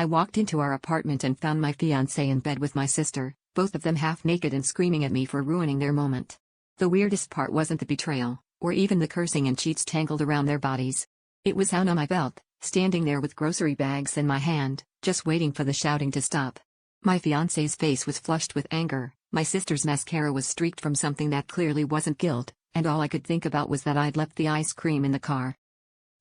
I walked into our apartment and found my fiancé in bed with my sister, both of them half naked and screaming at me for ruining their moment. The weirdest part wasn't the betrayal, or even the cursing and sheets tangled around their bodies. It was how I felt, standing there with grocery bags in my hand, just waiting for the shouting to stop. My fiancé's face was flushed with anger, my sister's mascara was streaked from something that clearly wasn't guilt, and all I could think about was that I'd left the ice cream in the car.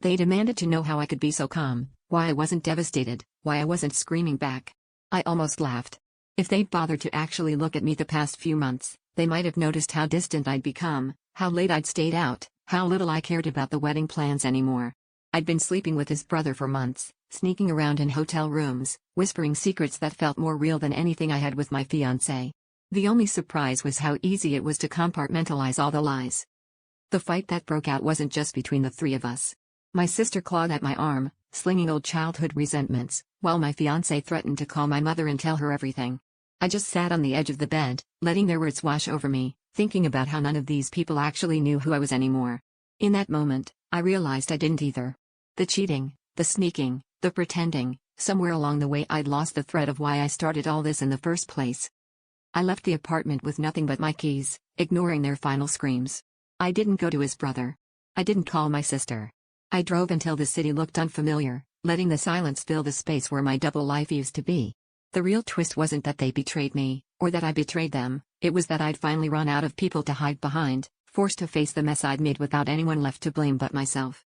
They demanded to know how I could be so calm, why I wasn't devastated, why I wasn't screaming back. I almost laughed. If they'd bothered to actually look at me the past few months, they might have noticed how distant I'd become, how late I'd stayed out, how little I cared about the wedding plans anymore. I'd been sleeping with his brother for months, sneaking around in hotel rooms, whispering secrets that felt more real than anything I had with my fiancé. The only surprise was how easy it was to compartmentalize all the lies. The fight that broke out wasn't just between the three of us. My sister clawed at my arm, slinging old childhood resentments, while my fiancé threatened to call my mother and tell her everything. I just sat on the edge of the bed, letting their words wash over me, thinking about how none of these people actually knew who I was anymore. In that moment, I realized I didn't either. The cheating, the sneaking, the pretending, somewhere along the way I'd lost the thread of why I started all this in the first place. I left the apartment with nothing but my keys, ignoring their final screams. I didn't go to his brother. I didn't call my sister. I drove until the city looked unfamiliar, letting the silence fill the space where my double life used to be. The real twist wasn't that they betrayed me, or that I betrayed them, it was that I'd finally run out of people to hide behind, forced to face the mess I'd made without anyone left to blame but myself.